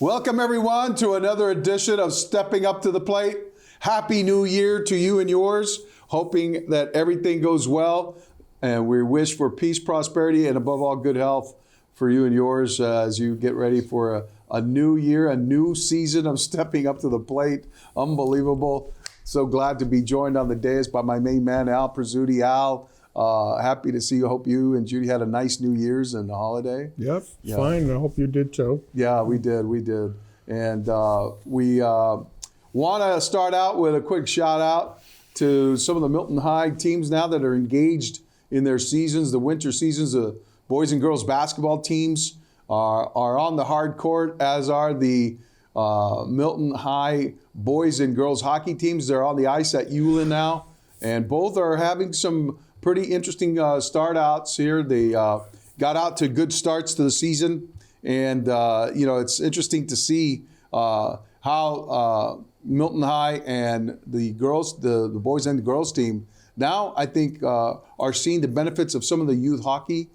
Welcome, everyone, to another edition of Stepping Up to the Plate. Happy New Year to you and yours. Hoping that everything goes well. And we wish for peace, prosperity, and above all, good health for you and yours as you get ready for a new year, a new season of Stepping Up to the Plate. Unbelievable. So glad to be joined on the dais by my main man, Al Prizzuti. Al, happy to see you. Hope you and Judy had a nice New Year's and holiday. Yep, yeah. Fine. I hope you did too. Yeah, we did. And we want to start out with a quick shout out to some of the Milton High teams now that are engaged in their seasons, the winter seasons. The boys and girls basketball teams are on the hard court, as are the Milton High boys and girls hockey teams. They're on the ice at Ulen now, and both are having some pretty interesting start outs here. They got out to good starts to the season, and it's interesting to see how Milton High and the girls, the boys and the girls team, now I think are seeing the benefits of some of the youth hockey,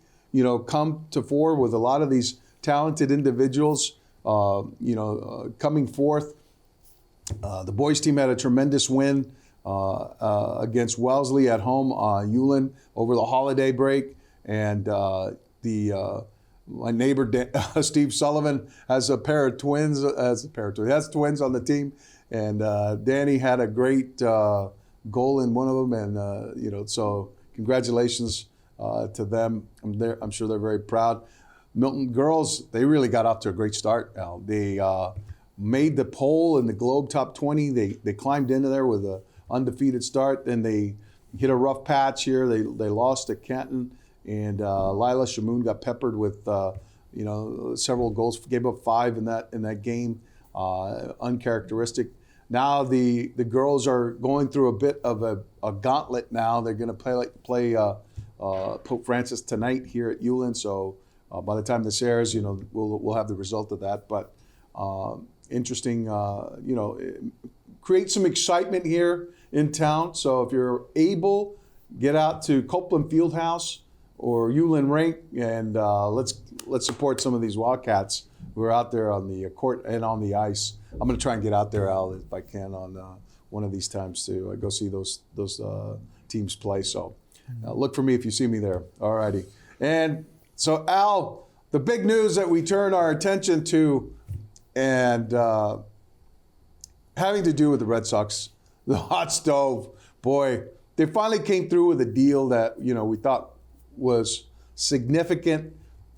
come to fore with a lot of these talented individuals, coming forth. The boys team had a tremendous win against Wellesley at home, Ulen, over the holiday break. And my neighbor, Steve Sullivan, has a pair of twins. He has twins on the team. And Danny had a great goal in one of them. And, so congratulations to them. I'm sure they're very proud. Milton girls, they really got off to a great start, Al. They made the poll in the Globe Top 20. They climbed into there with an undefeated start. Then they hit a rough patch here. They lost at Canton, and Lila Shamoon got peppered with several goals. Gave up 5 in that game, uncharacteristic. Now the girls are going through a bit of a gauntlet. Now they're going to play Pope Francis tonight here at Ulen. So by the time this airs, we'll have the result of that. But interesting, create some excitement here in town. So if you're able, get out to Copeland Fieldhouse or Ulen Rink, and let's support some of these Wildcats who are out there on the court and on the ice. I'm going to try and get out there, Al, if I can, on one of these times to go see those teams play. So look for me if you see me there. All righty. And so, Al, the big news that we turn our attention to, and having to do with the Red Sox, the hot stove, boy, they finally came through with a deal that, we thought was significant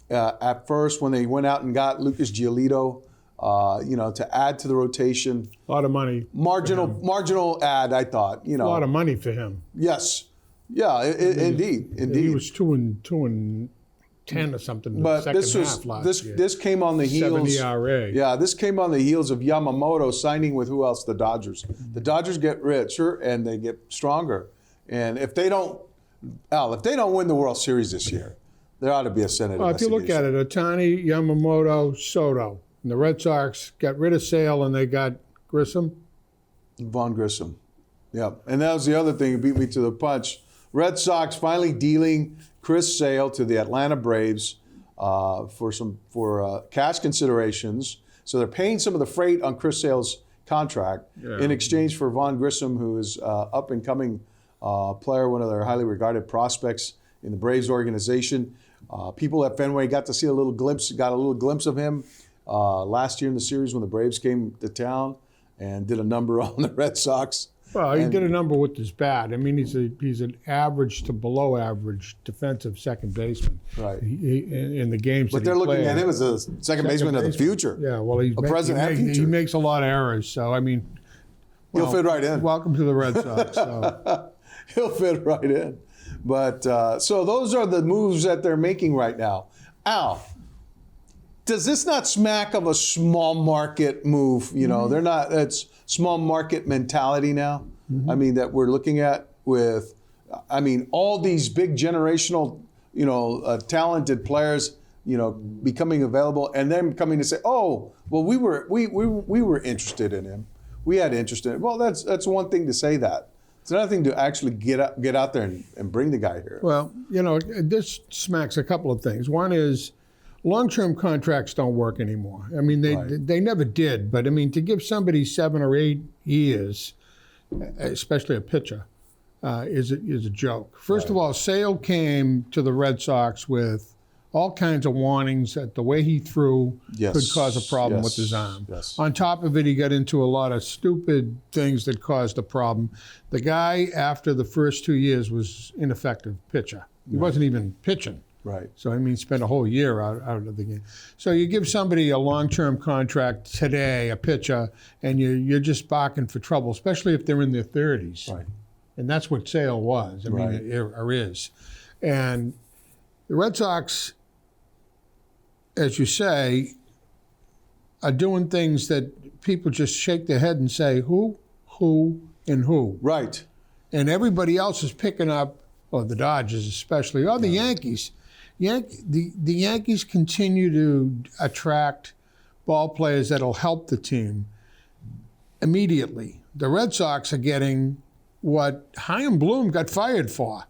at first when they went out and got Lucas Giolito, to add to the rotation. A lot of money. Marginal ad, I thought. A lot of money for him. Yes. Yeah, indeed. He was 2-10 or something. But the second half last year. This came on the heels. 7 ERA. Yeah, this came on the heels of Yamamoto signing with who else? The Dodgers. The Dodgers get richer and they get stronger. And if they don't win the World Series this year, there ought to be a Senate investigation. If you look at it, Ohtani, Yamamoto, Soto, and the Red Sox got rid of Sale and they got Grissom. Von Grissom. Yeah, and that was the other thing that beat me to the punch. Red Sox finally dealing Chris Sale to the Atlanta Braves for cash considerations. So they're paying some of the freight on Chris Sale's contract in exchange for Von Grissom, who is up and coming player, one of their highly regarded prospects in the Braves organization. People at Fenway got a little glimpse of him last year in the series when the Braves came to town and did a number on the Red Sox. Well, he did a number with his bat. I mean, he's an average to below average defensive second baseman. Right. In the games but they're looking at him as a second baseman of the future. Yeah, well, he's present and future. He makes a lot of errors. So, I mean, he'll fit right in. Welcome to the Red Sox. So. He'll fit right in. But so those are the moves that they're making right now. Al, does this not smack of a small market move? They're not. It's small market mentality now. I mean, that we're looking at with, all these big generational, talented players, becoming available, and then coming to say, oh, well, we were interested in him. We had interest in it. Well, that's one thing to say that. It's another thing to actually get out there and bring the guy here. Well, this smacks a couple of things. One is long-term contracts don't work anymore. I mean, they never did. But I mean, to give somebody 7 or 8 years, especially a pitcher, is a joke. First of all, Sale came to the Red Sox with all kinds of warnings that the way he threw could cause a problem with his arm. On top of it, he got into a lot of stupid things that caused a problem. The guy, after the first 2 years, was ineffective pitcher. He wasn't even pitching. Right. So, I mean, spent a whole year out of the game. So you give somebody a long-term contract today, a pitcher, and you're just barking for trouble, especially if they're in their 30s. Right. And that's what Sale was, I mean, or is. And the Red Sox, as you say, are doing things that people just shake their head and say, who, and who. Right. And everybody else is picking up, or the Dodgers especially, or the Yankees. The Yankees continue to attract ball players that'll help the team immediately. The Red Sox are getting what Chaim Bloom got fired for.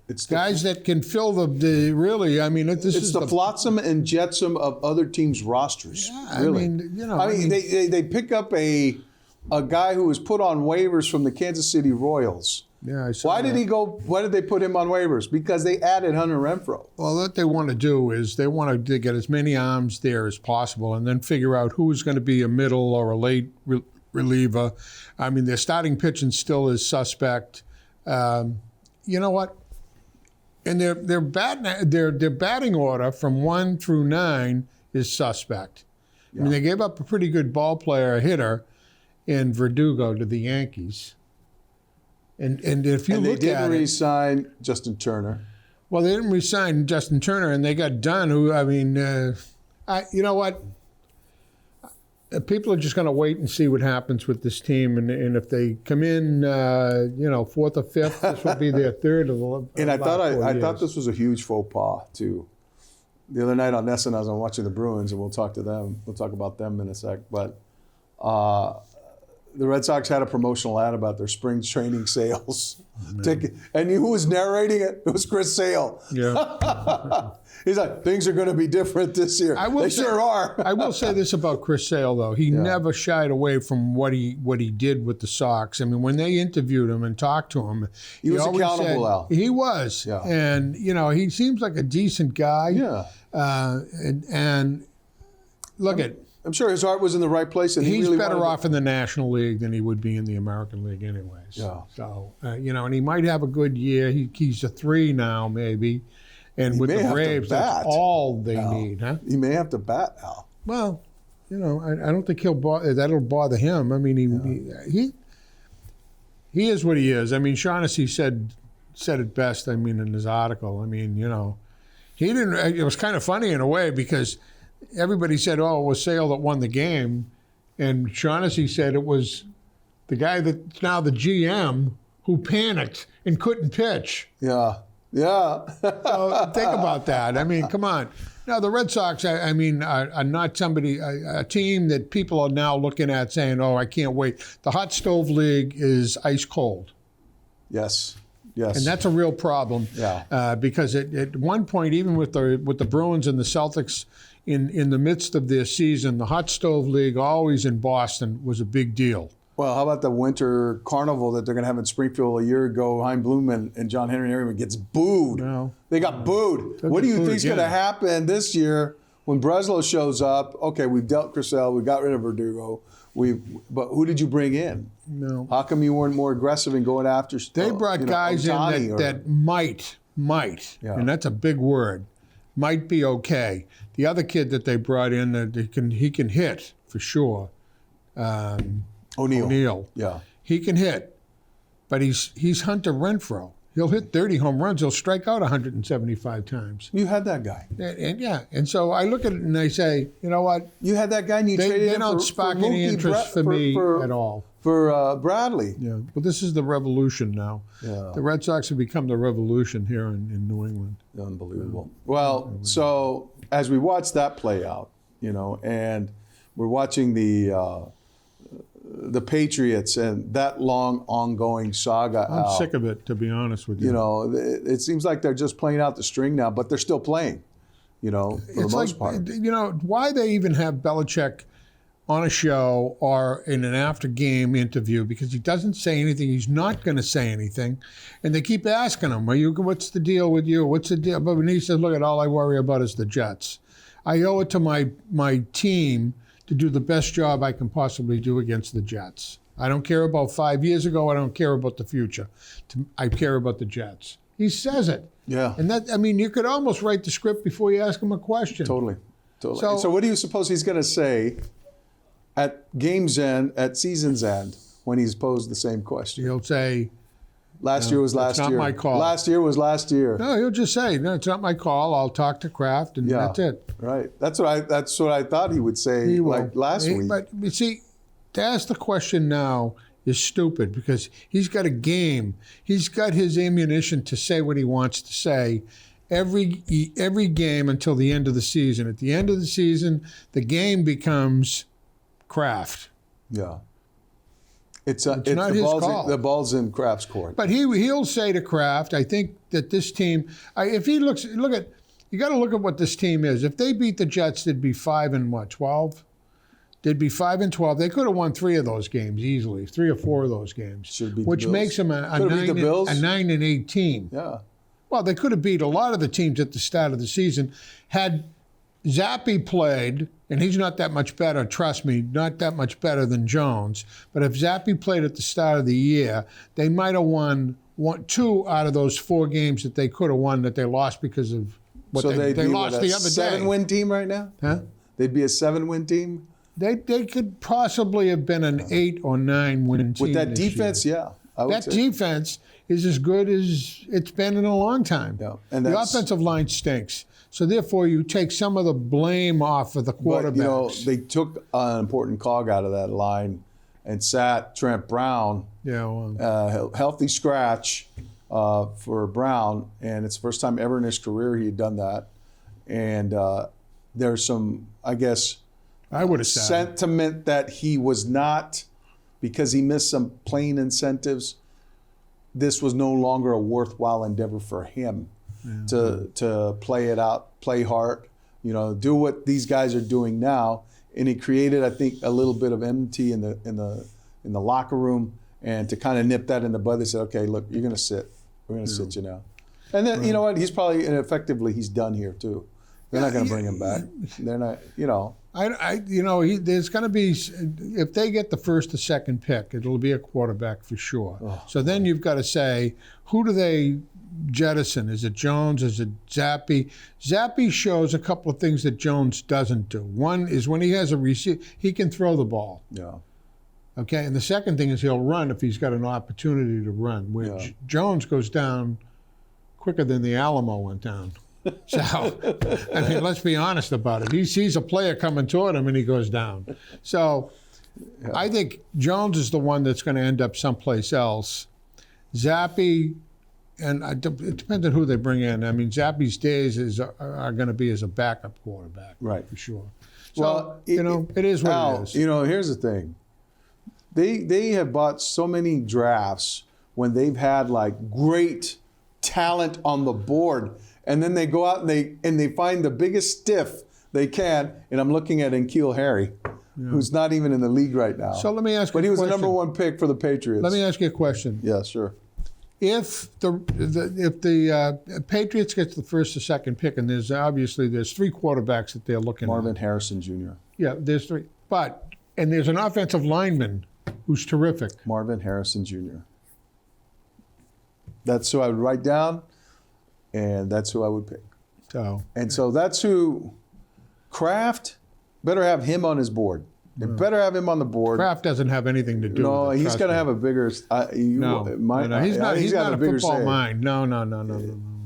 It's guys that can fill the really. I mean, this is the flotsam and jetsam of other teams' rosters. Yeah, really. I mean, you know. I mean, they pick up a guy who was put on waivers from the Kansas City Royals. Yeah, I saw Why that. did he go? Why did they put him on waivers? Because they added Hunter Renfroe. Well, what they want to do is they want to get as many arms there as possible, and then figure out who's going to be a middle or a late reliever. I mean, their starting pitching still is suspect. You know what? And their batting order from 1 through 9 is suspect. Yeah. I mean, they gave up a pretty good ball player, a hitter, in Verdugo to the Yankees. And if you look at it, they didn't re-sign Justin Turner. Well, they didn't re-sign Justin Turner, and they got Dunn, who, I mean, you know what? People are just going to wait and see what happens with this team, and if they come in, 4th or 5th, this will be their 3rd of the. And I thought this was a huge faux pas too. The other night on NESN, I was watching the Bruins, and we'll talk to them. We'll talk about them in a sec, but. The Red Sox had a promotional ad about their spring training sales ticket. And who was narrating it? It was Chris Sale. Yeah. He's like, things are going to be different this year. They sure are. I will say this about Chris Sale, though. He never shied away from what he did with the Sox. I mean, when they interviewed him and talked to him, he was accountable, Al. He was. Yeah. And, he seems like a decent guy. Yeah. And look at. I'm sure his heart was in the right place. And he's really better off in the National League than he would be in the American League anyways. Yeah. So, and he might have a good year. He's a 3 now, maybe. And with the Braves, that's all they need, huh? He may have to bat, Al. Well, I don't think that'll bother him. I mean, he is what he is. I mean, Shaughnessy said it best, I mean, in his article. I mean, he didn't, it was kind of funny in a way because everybody said, oh, it was Sale that won the game. And Shaughnessy said it was the guy that's now the GM who panicked and couldn't pitch. Yeah. Yeah. So think about that. I mean, come on. Now, the Red Sox, are not a team that people are now looking at saying, oh, I can't wait. The hot stove league is ice cold. Yes. Yes. And that's a real problem. Yeah. Because at one point, even with the Bruins and the Celtics, in the midst of their season, the hot stove league, always in Boston, was a big deal. Well, how about the winter carnival that they're going to have in Springfield a year ago? Chaim Bloom and John Henry Harriman gets booed. No. They got booed. What do you think is going to happen this year when Breslow shows up? Okay, we've dealt Chris Sale, we got rid of Verdugo. But who did you bring in? No. How come you weren't more aggressive in going after? They brought guys in that might, and that's a big word, might be okay. The other kid that they brought in, he can hit for sure. O'Neill. Yeah. He can hit, but he's Hunter Renfroe. He'll hit 30 home runs. He'll strike out 175 times. You had that guy. And so I look at it and I say, you know what? You had that guy and you traded him for They don't spark any interest for me at all. For Bradley. Yeah. Well, this is the revolution now. Yeah. The Red Sox have become the revolution here in New England. Unbelievable. Well, so as we watch that play out, and we're watching the Patriots and that long ongoing saga. I'm sick of it, to be honest with you. It seems like they're just playing out the string now, but they're still playing. for the most part. Why they even have Belichick on a show or in an after-game interview, because he doesn't say anything. He's not going to say anything. And they keep asking him, what's the deal with you? What's the deal? But when he says, look, all I worry about is the Jets. I owe it to my team to do the best job I can possibly do against the Jets. I don't care about 5 years ago. I don't care about the future. I care about the Jets. He says it. Yeah. And you could almost write the script before you ask him a question. Totally. So what do you suppose he's going to say at game's end, at season's end, when he's posed the same question? He'll say, last year was last year. It's not my call. Last year was last year. No, he'll just say, no, it's not my call. I'll talk to Kraft, and that's it. Right. That's what I thought he would say last week. But you see, to ask the question now is stupid, because he's got a game. He's got his ammunition to say what he wants to say every game until the end of the season. At the end of the season, the game becomes Kraft. Yeah. It's not his call. The ball's in Kraft's court. But he'll say to Kraft, I think that this team, if he looks, you got to look at what this team is. If they beat the Jets, they'd be 5-12. They'd be 5-12. They could have won 3 of those games easily, 3 or 4 of those games, which makes them a 9-8 team. Yeah. Well, they could have beat a lot of the teams at the start of the season. Had Zappi played, and he's not that much better, trust me, not that much better than Jones. But if Zappi played at the start of the year, they might have won 2 out of those 4 games that they could have won that they lost because of what they lost the other day. 7-win team right now? Huh? They'd be a 7-win team? They could possibly have been an 8 or 9 win team. With that defense, year. yeah. That defense is as good as it's been in a long time. Yeah. And the offensive line stinks. So therefore, you take some of the blame off of the quarterbacks. But, they took an important cog out of that line and sat Trent Brown. Yeah, healthy scratch for Brown, and it's the first time ever in his career he had done that. And there's some, I guess, I would have sentiment that he was not, because he missed some playing incentives, this was no longer a worthwhile endeavor for him to play it out, play hard, do what these guys are doing now. And it created, I think, a little bit of enmity in the locker room, and to kind of nip that in the bud, they said, okay, look, you're going to sit. We're going to sit you now. And then, you know what? He's probably, and effectively, he's done here too. They're not going to bring him back. They're not, there's going to be, if they get the first or second pick, it'll be a quarterback for sure. Oh, so then you've got to say, who do they jettison? Is it Jones? Is it Zappi? Zappi shows a couple of things that Jones doesn't do. One is when he has a receiver, he can throw the ball. Yeah. Okay, and the second thing is he'll run if he's got an opportunity to run, which Jones goes down quicker than the Alamo went down. So, let's be honest about it. He sees a player coming toward him and he goes down. So I think Jones is the one that's going to end up someplace else. Zappi, and it depends on who they bring in. Zappi's days are going to be as a backup quarterback. Right. For sure. So, it is what it is. Here's the thing. They have bought so many drafts when they've had great talent on the board, and then they go out and they find the biggest stiff they can. And I'm looking at N'Keal Harry, who's not even in the league right now. So let me ask you a question. But he was the number 1 pick for the Patriots. Let me ask you a question. Yeah, sure. If the Patriots get the first or second pick, and there's 3 quarterbacks that they're looking at. Marvin Harrison Jr. Yeah, there's 3. And there's an offensive lineman who's terrific. Marvin Harrison Jr. That's who I would write down, and that's who I would pick. So that's who Kraft better have him on his board. They better have him on the board. Kraft doesn't have anything to do with it. No, he's going to have a bigger. He's not a football mind. No.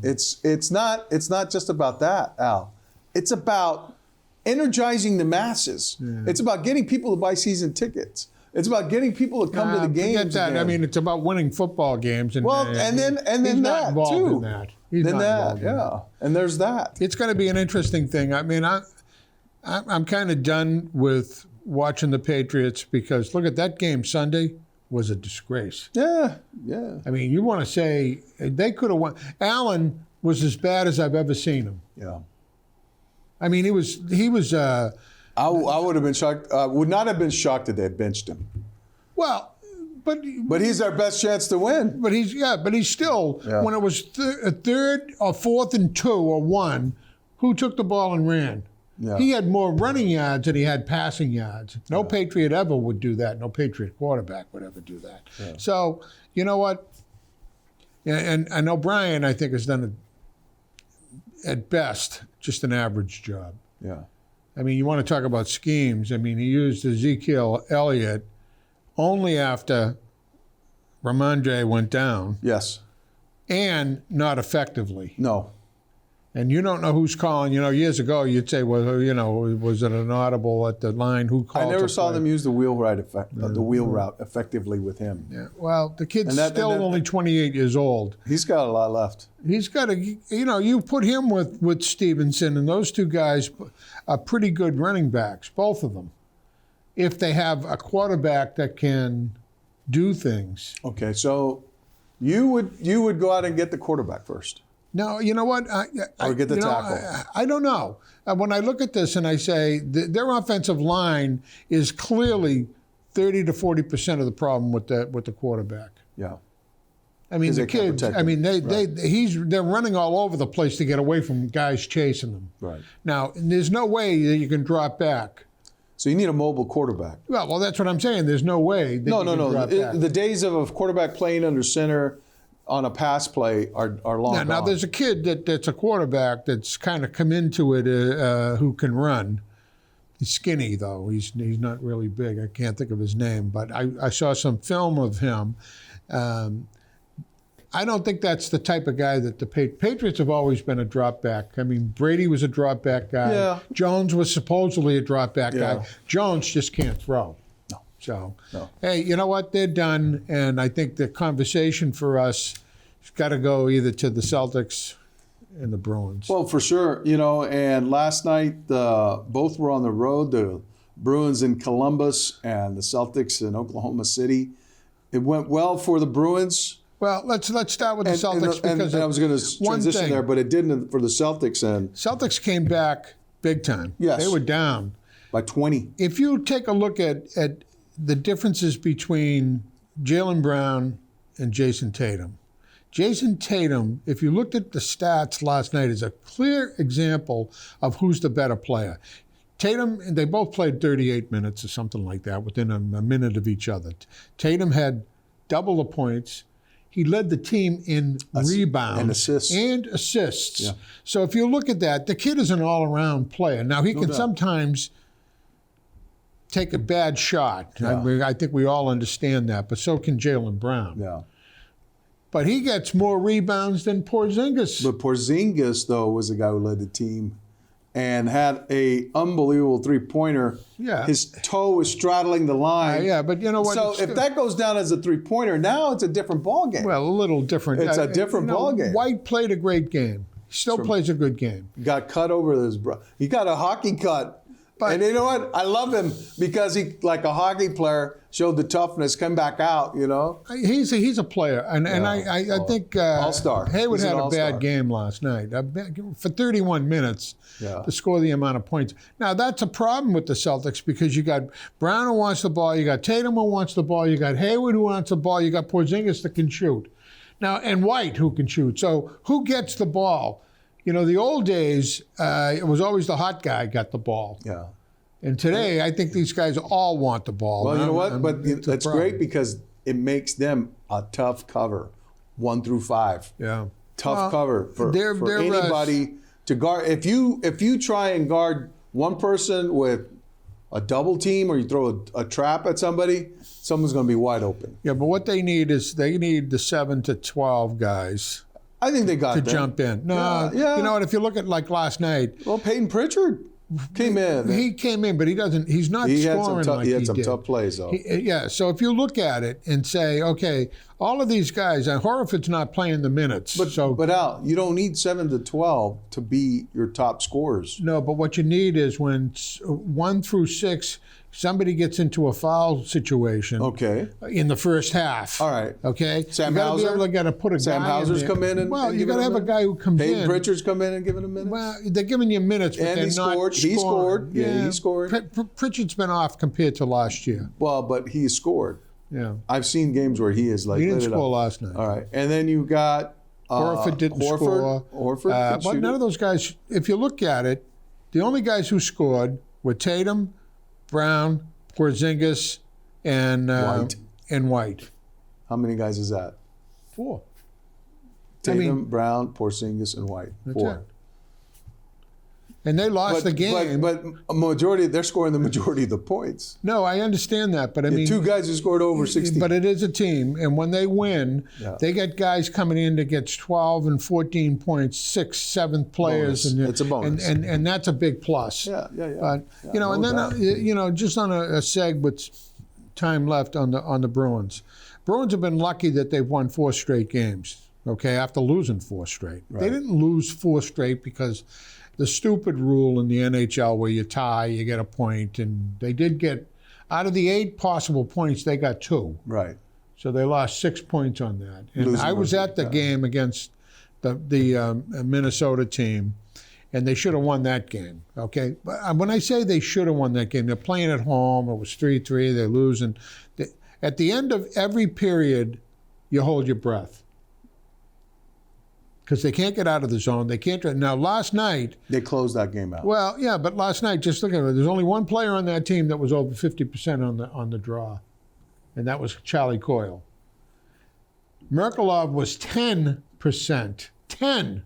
It's not just about that, Al. It's about energizing the masses. Yeah. It's about getting people to buy season tickets. It's about getting people to come to the games. Forget that. Again. It's about winning football games. And then he's not involved too. In that. He's not involved in that. And there's that. It's going to be an interesting thing. I'm kind of done with watching the Patriots, because look at that game Sunday was a disgrace. Yeah. You want to say they could have won. Allen was as bad as I've ever seen him. Yeah. I mean, he was. I would have been shocked. Would not have been shocked if they had benched him. Well, but he's our best chance to win. But he's still. Yeah. When it was a third or fourth and 2 or 1, who took the ball and ran? Yeah. He had more running yards than he had passing yards. No Patriot ever would do that. No Patriot quarterback would ever do that. Yeah. So, you know what? And O'Brien, I think, has done, at best, just an average job. Yeah. I mean, you want to talk about schemes. I mean, he used Ezekiel Elliott only after Ramondre went down. Yes. And not effectively. No. And you don't know who's calling. You know, years ago, you'd say, well, you know, was it an audible at the line? Who called? I never saw them use the wheel route effectively with him. Yeah. Well, the kid's still only 28 years old. He's got a lot left. He's got you put him with Stevenson, and those two guys are pretty good running backs, both of them, if they have a quarterback that can do things. Okay, so you would go out and get the quarterback first. No, you know what? Or get the tackle. I don't know. When I look at this and I say their offensive line is clearly 30 to 40% of the problem with the quarterback. Yeah. I mean, the kids. I mean, they're running all over the place to get away from guys chasing them. Right. Now, there's no way that you can drop back. So you need a mobile quarterback. Well, that's what I'm saying. There's no way that you can drop back. The days of a quarterback playing under center on a pass play are long gone. Now there's a kid that's a quarterback that's kind of come into it who can run. He's skinny, though. He's not really big. I can't think of his name, but I saw some film of him. I don't think that's the type of guy that the Patriots have always been a drop back. I mean, Brady was a drop back guy. Yeah. Jones was supposedly a drop back guy. Jones just can't throw. So, hey, you know what? They're done, and I think the conversation for us has got to go either to the Celtics and the Bruins. Well, for sure, and last night both were on the road, the Bruins in Columbus and the Celtics in Oklahoma City. It went well for the Bruins. Well, let's start with the Celtics because I was going to transition there, but it didn't for the Celtics. And Celtics came back big time. Yes. They were down by 20. If you take a look at the differences between Jaylen Brown and Jason Tatum. Jason Tatum, if you looked at the stats last night, is a clear example of who's the better player. Tatum, they both played 38 minutes or something like that, within a minute of each other. Tatum had double the points. He led the team in rebounds and assists. Yeah. So if you look at that, the kid is an all-around player. Now, he can sometimes take a bad shot. Yeah. I think we all understand that, but so can Jaylen Brown. Yeah. But he gets more rebounds than Porzingis. But Porzingis, though, was the guy who led the team and had a unbelievable three-pointer. Yeah. His toe was straddling the line. Yeah, but you know what? So if that goes down as a three-pointer, now it's a different ballgame. Well, a little different. It's a different ballgame. White played a great game. He still plays a good game. He got cut over his brother. He got a hockey cut. And you know what? I love him because he, like a hockey player, showed the toughness, come back out, He's a player. And I think all-star. Hayward had a bad game last night. For 31 minutes to score the amount of points. Now, that's a problem with the Celtics because you got Brown who wants the ball, you got Tatum who wants the ball, you got Hayward who wants the ball, you got Porzingis that can shoot. Now, and White who can shoot. So who gets the ball? The old days, it was always the hot guy got the ball. Yeah. And today, I think these guys all want the ball. Well, you know what? But that's great because it makes them a tough cover, 1 through 5. Yeah. Tough cover for anybody to guard. If you try and guard one person with a double team or you throw a trap at somebody, someone's going to be wide open. Yeah, but what they need is the 7 to 12 guys. I think they got to jump in. No, yeah. You know what? If you look at like last night, well, Peyton Pritchard came in. He came in, but he doesn't. He's not scoring like he did. He had some tough plays, though. So if you look at it and say, okay, all of these guys, and Horford's not playing the minutes. But Al, you don't need 7 to 12 to be your top scorers. No, but what you need is when 1 through 6 somebody gets into a foul situation in the first half. All right. Okay? Sam you got to be Hauser? able to put a Sam guy Hauser's in there. come in and Well, and you give got to it have a guy who comes Peyton in. Pritchard's come in and given him minutes? Well, they're giving you minutes, but And they're he not scored. scoring. He scored. Yeah, he scored. Pritchard's been off compared to last year. Well, but he scored. Yeah. I've seen games where he is like. He didn't lit it score up. last night. All right. And then you got. Horford didn't score. Horford. But none of those guys, if you look at it, the only guys who scored were Tatum, Brown, Porzingis, and White. How many guys is that? 4. Tatum, Brown, Porzingis, and White. 4. It. And they lost the game. But a majority, they're scoring the majority of the points. No, I understand that, but I mean, 2 guys who scored over 60. But it is a team, and when they win, they get guys coming in that gets 12 and 14 points, 6th, 7th players, bonus. It's a bonus, and that's a big plus. Yeah. But and then just on a seg with time left on the Bruins. Bruins have been lucky that they've won 4 straight games. Okay, after losing 4 straight, they didn't lose 4 straight because. The stupid rule in the NHL where you tie, you get a point, and they did get, out of the 8 possible points, they got 2. Right. So they lost 6 points on that. And Losing I was at the game against the Minnesota team, and they should have won that game. Okay, but when I say they should have won that game, they're playing at home. It was 3-3. They're losing. At the end of every period, you hold your breath. Because they can't get out of the zone. They can't. Now, last night... They closed that game out. Well, yeah, but last night, just look at it. There's only one player on that team that was over 50% on the draw, and that was Charlie Coyle. Merkelov was 10%. 10.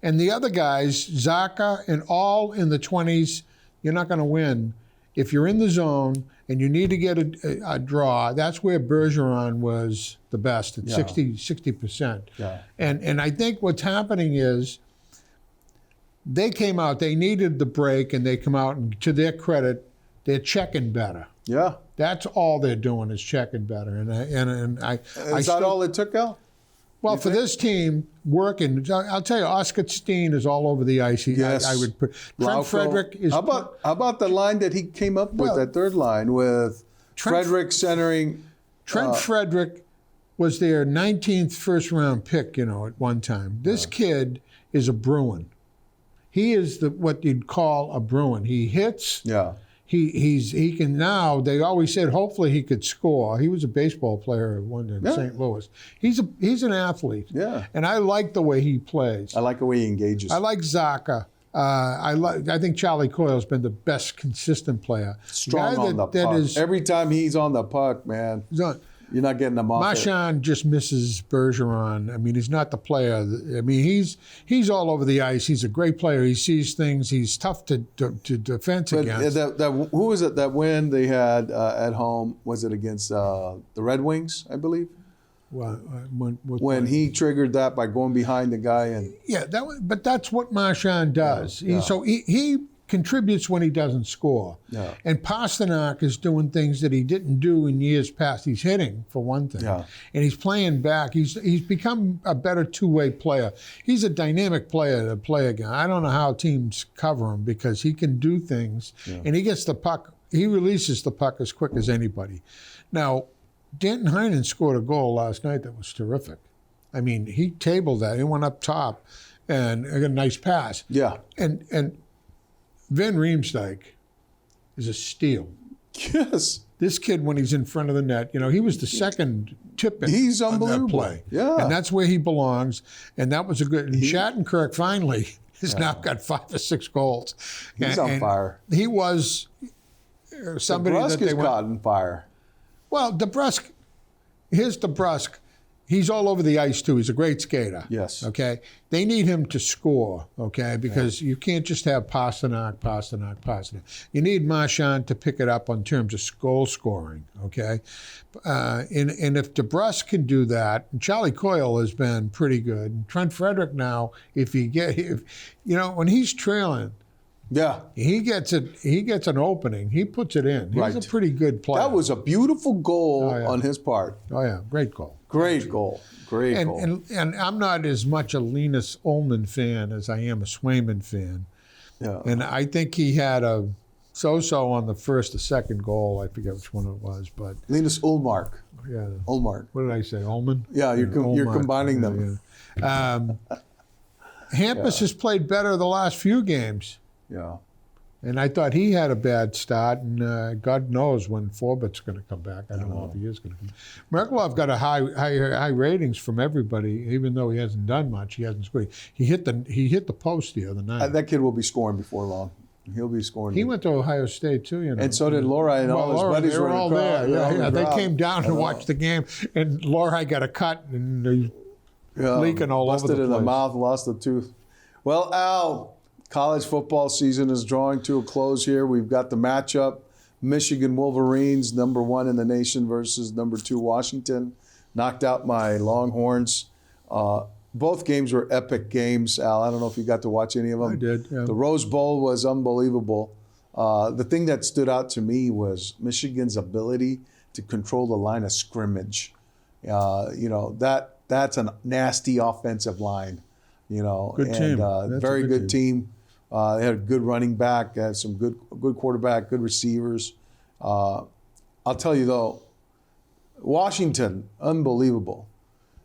And the other guys, Zaka and all in the 20s, you're not going to win. If you're in the zone and you need to get a draw, that's where Bergeron was the best at 60%. Yeah. And I think what's happening is they came out, they needed the break, and they come out, and to their credit, they're checking better. Yeah. That's all they're doing is checking better. Is that all it took, Al? Well, for this team, working, I'll tell you, Oscar Steen is all over the ice. Yes. Trent Frederick is... How about the line that he came up with, that third line, with Frederick centering... Trent Frederick was their 19th first-round pick, at one time. This kid is a Bruin. He is what you'd call a Bruin. He hits... Yeah. He can now. They always said hopefully he could score. He was a baseball player at one in St. Louis. He's an athlete. Yeah. And I like the way he plays. I like the way he engages. I like Zaka. I think Charlie Coyle's been the best consistent player. Strong on the puck. Every time he's on the puck, man. You're not getting them off. Marchand just misses Bergeron. I mean, he's not the player. I mean, he's all over the ice. He's a great player. He sees things. He's tough to defense against. Who was it that win they had at home? Was it against the Red Wings, I believe? When he triggered that by going behind the guy and but that's what Marchand does. Yeah. So he contributes when he doesn't score. Yeah. And Pasternak is doing things that he didn't do in years past. He's hitting, for one thing. Yeah. And he's playing back. He's become a better two-way player. He's a dynamic player to play again. I don't know how teams cover him because he can do things. Yeah. And he gets the puck. He releases the puck as quick as anybody. Now, Danton Heinen scored a goal last night that was terrific. I mean, he tabled that. He went up top and got a nice pass. Yeah. And Van Riemsdyk is a steal. Yes. This kid, when he's in front of the net, he was the second tip in He's on unbelievable. that play. Yeah. And that's where he belongs. And that was a good... Shattenkirk finally has now got 5 or 6 goals. He's on fire. He was somebody DeBrusk that they is caught in fire. Well, DeBrusk, here's DeBrusk. He's all over the ice, too. He's a great skater. Yes. Okay? They need him to score, okay? Because you can't just have Pasternak. You need Marchand to pick it up on terms of goal scoring, okay? And if DeBrusk can do that, and Charlie Coyle has been pretty good, and Trent Frederick now, when he's trailing, yeah, he gets an opening. He puts it in. He's a pretty good player. That was a beautiful goal on his part. Oh yeah, great goal. Great goal. And I'm not as much a Linus Ullmann fan as I am a Swayman fan. Yeah. And I think he had a so-so on the first or second goal. I forget which one it was, but Linus Ullmark. yeah. Ullmark. What did I say? Ullman? Yeah, you're Ullmark. combining them. Yeah. Hampus has played better the last few games. Yeah. And I thought he had a bad start, and God knows when Forbett's going to come back. I don't know if he is going to come back. Merkelov got a high ratings from everybody, even though he hasn't done much. He hasn't scored. He hit the post the other night. That kid will be scoring before long. He'll be scoring. He went to Ohio State too, you know. And so did Lorei and all his buddies. They were all there. Yeah. They came down to watch the game, and Lorei got a cut and leaking all over the place. Busted in the mouth, lost a tooth. Well, Al, college football season is drawing to a close here. We've got the matchup, Michigan Wolverines, #1 in the nation versus #2 Washington. Knocked out my Longhorns. Both games were epic games, Al. I don't know if you got to watch any of them. I did, yeah. The Rose Bowl was unbelievable. The thing that stood out to me was Michigan's ability to control the line of scrimmage. That's a nasty offensive line. Good team. Very good team. They had a good running back. They had some good quarterback, good receivers. I'll tell you though, Washington, unbelievable.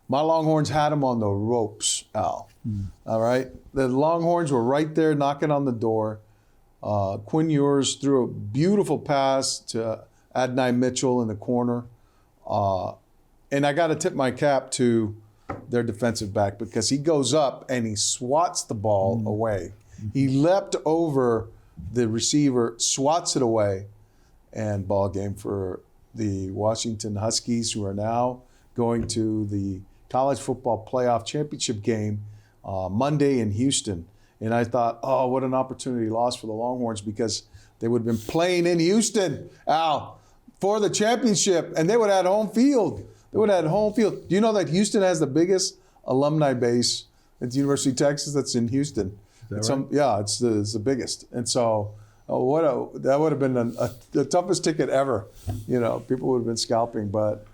My Longhorns had them on the ropes, Al. All right? The Longhorns were right there knocking on the door. Quinn Ewers threw a beautiful pass to Adonai Mitchell in the corner. And I got to tip my cap to their defensive back because he goes up and he swats the ball away. He leapt over the receiver, swats it away, and ball game for the Washington Huskies, who are now going to the College Football Playoff Championship game Monday in Houston. And I thought, oh, what an opportunity lost for the Longhorns because they would have been playing in Houston, Al, for the championship, and they would have had home field. They would have had home field. Do you know that Houston has the biggest alumni base at the University of Texas that's in Houston? Is that right? Yeah, it's the biggest. And so that would have been the toughest ticket ever. People would have been scalping. But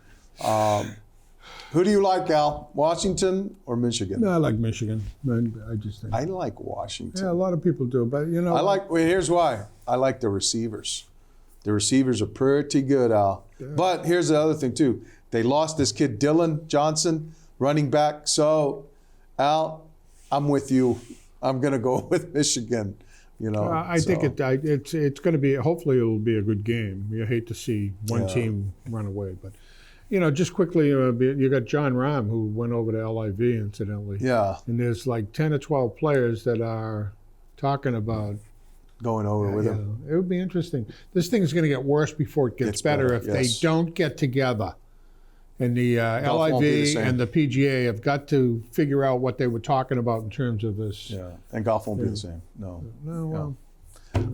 who do you like, Al? Washington or Michigan? No, I like Michigan. I just think. I like Washington. Yeah, a lot of people do, but here's why. I like the receivers. The receivers are pretty good, Al. Yeah. But here's the other thing, too. They lost this kid, Dylan Johnson, running back. So, Al, I'm with you. I'm going to go with Michigan. I think it's going to be, hopefully it'll be a good game. You hate to see one team run away. But, just quickly, you got John Rahm, who went over to LIV, incidentally. Yeah. And there's like 10 or 12 players that are talking about going over with him. It would be interesting. This thing's going to get worse before it gets better if they don't get together. And the LIV and the PGA have got to figure out what they were talking about in terms of this. Yeah, and golf won't be the same. No. Well.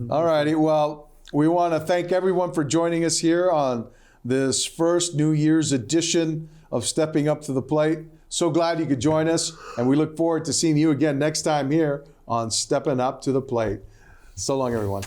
All righty. Well, we want to thank everyone for joining us here on this first New Year's edition of Stepping Up to the Plate. So glad you could join us, and we look forward to seeing you again next time here on Stepping Up to the Plate. So long, everyone.